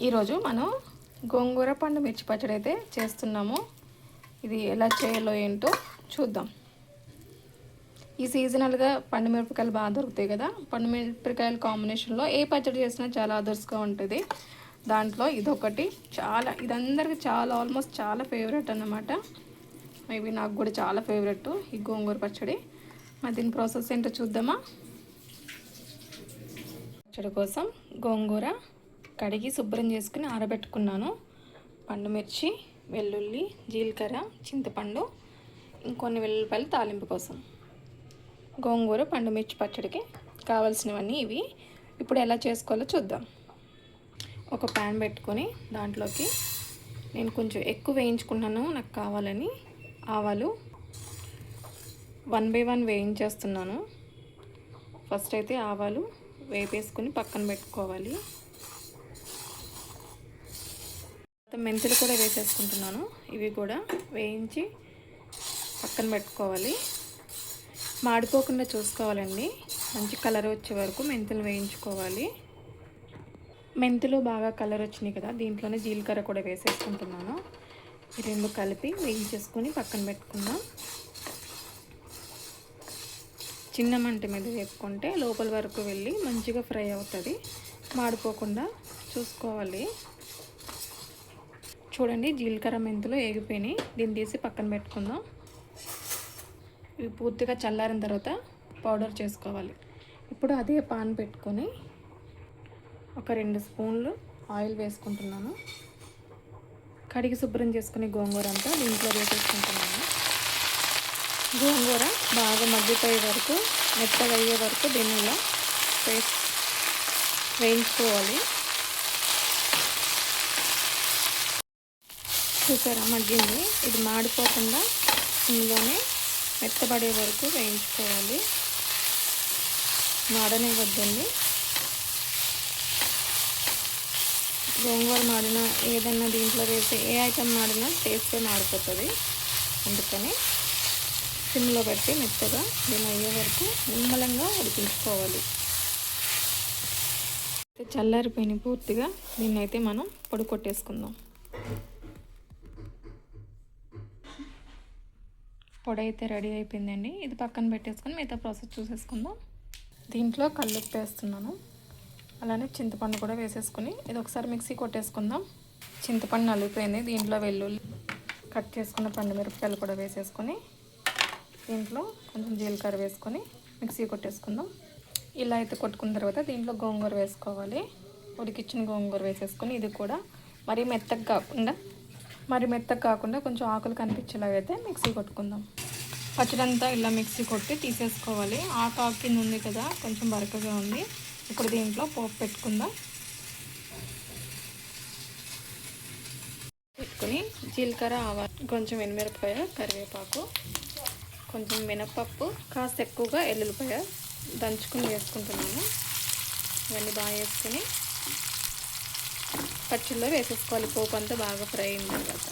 ఈరోజు మనం గోంగూర పండు మిర్చి పచ్చడి అయితే చేస్తున్నాము. ఇది ఎలా చేయాలో ఏంటో చూద్దాం. ఈ సీజనల్గా పండు మిరపకాయలు బాగా దొరుకుతాయి కదా. పండు మిరపకాయల కాంబినేషన్లో ఏ పచ్చడి చేసినా చాలా అదర్స్గా ఉంటుంది. దాంట్లో ఇదొకటి ఇదందరికీ ఆల్మోస్ట్ చాలా ఫేవరెట్ అన్నమాట. మేబీ నాకు కూడా చాలా ఫేవరెట్ ఈ గోంగూర పచ్చడి. మరి దీని ప్రాసెస్ ఏంటో చూద్దామా. పచ్చడి కోసం గోంగూర కడిగి శుభ్రం చేసుకుని ఆరబెట్టుకున్నాను. పండుమిర్చి, వెల్లుల్లి, జీలకర్ర, చింతపండు, ఇంకొన్ని వెల్లుల్లిపాయలు తాలింపు కోసం. గోంగూర పండుమిర్చి పచ్చడికి కావాల్సినవన్నీ ఇవి. ఇప్పుడు ఎలా చేసుకోవాలో చూద్దాం. ఒక ప్యాన్ పెట్టుకొని దాంట్లోకి నేను కొంచెం ఎక్కువ వేయించుకున్నాను, నాకు కావాలని ఆవాలు 1 by 1 వేయించేస్తున్నాను. ఫస్ట్ అయితే ఆవాలు వేపేసుకొని పక్కన పెట్టుకోవాలి. మెంతులు కూడా వేసేసుకుంటున్నాను. ఇవి కూడా వేయించి పక్కన పెట్టుకోవాలి. మాడిపోకుండా చూసుకోవాలండి. మంచి కలర్ వచ్చే వరకు మెంతులు వేయించుకోవాలి. మెంతులు బాగా కలర్ వచ్చినాయి కదా, దీంట్లోనే జీలకర్ర కూడా వేసేసుకుంటున్నాను. ఈ రెండు కలిపి వేయించేసుకొని పక్కన పెట్టుకుందాం. చిన్న మంట మీద వేపుకుంటే లోపల వరకు వెళ్ళి మంచిగా ఫ్రై అవుతుంది. మాడిపోకుండా చూసుకోవాలి. చూడండి, జీలకర్ర మెంతులు ఏగిపోయినాయి. దీన్ని తీసి పక్కన పెట్టుకుందాం. ఇవి పూర్తిగా చల్లారిన తర్వాత పౌడర్ చేసుకోవాలి. ఇప్పుడు అదే పాన్ పెట్టుకొని ఒక 2 స్పూన్లు ఆయిల్ వేసుకుంటున్నాను. కడిగి శుభ్రం చేసుకుని గోంగూర అంతా దీంట్లో వేసేసుకుంటున్నాను. గోంగూర బాగా మగ్గిపోయే వరకు, మెత్తగా అయ్యే వరకు దీన్ని ఇలా వేయించుకోవాలి. చూసారా, మగ్గింది. ఇది మాడిపోకుండా ఇందులోనే మెత్తబడే వరకు వేయించుకోవాలి. మాడనివ్వద్దండి. గోంగూర మాడినా ఏదన్నా దీంట్లో వేస్తే ఏ ఐటెం మాడినా టేస్టే మాడిపోతుంది. అందుకని సిమ్లో పెట్టి మెత్తగా దీన్ని అయ్యే వరకు నిమ్మలంగా ఉడికించుకోవాలి. చల్లారిపోయిన పూర్తిగా దీన్ని అయితే మనం పొడి కొట్టేసుకుందాం. పొడి అయితే రెడీ అయిపోయిందండి. ఇది పక్కన పెట్టేసుకొని మిగతా ప్రాసెస్ చూసేసుకుందాం. దీంట్లో కల్లుప్పు వేస్తున్నాను. అలానే చింతపండు కూడా వేసేసుకుని ఇది ఒకసారి మిక్సీ కొట్టేసుకుందాం. చింతపండు నలిగిపోయింది. దీంట్లో వెల్లుల్లి, కట్ చేసుకున్న పండు మిరపకాయలు కూడా వేసేసుకొని దీంట్లో కొంచెం జీలకర్ర వేసుకొని మిక్సీ కొట్టేసుకుందాం. ఇలా అయితే కొట్టుకున్న తర్వాత దీంట్లో గోంగూర వేసుకోవాలి. ఉడికిచ్చిన గోంగూర వేసేసుకొని ఇది కూడా మరీ మెత్తగా కాకుండా కొంచెం ఆకులు కనిపించేలాగైతే మిక్సీ కొట్టుకుందాం. పచ్చడంతా ఇలా మిక్సీ కొట్టి తీసేసుకోవాలి. ఆకు కింద ఉంది కదా, కొంచెం బరకగా ఉంది. ఇప్పుడు దీంట్లో పోపు పెట్టుకుందాం. పెట్టుకొని జీలకర్ర, ఆవాలు, కొంచెం ఎనిమిరపకాయ, కరివేపాకు, కొంచెం మినపప్పు, కాస్త ఎక్కువగా ఎల్లుల్లిపాయ దంచుకుని వేసుకుంటున్నాను. ఇవన్నీ బాగా వేసుకొని పచ్చళ్ళలో వేసేసుకోవాలి. పోపు అంతా బాగా ఫ్రై అయిన తర్వాత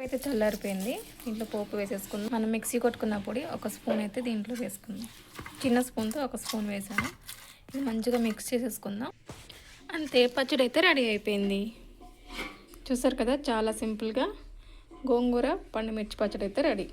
అయితే చల్లారిపోయింది. దీంట్లో పోపు వేసేసుకుందాం. మనం మిక్సీ కొట్టుకున్న పొడి 1 స్పూన్ అయితే దీంట్లో వేసుకుందాం. చిన్న స్పూన్తో 1 స్పూన్ వేసాను. ఇది మంచిగా మిక్స్ చేసేసుకుందాం. అంతే, పచ్చడి అయితే రెడీ అయిపోయింది. చూసారు కదా, చాలా సింపుల్గా గోంగూర పండు మిర్చి పచ్చడి అయితే రెడీ.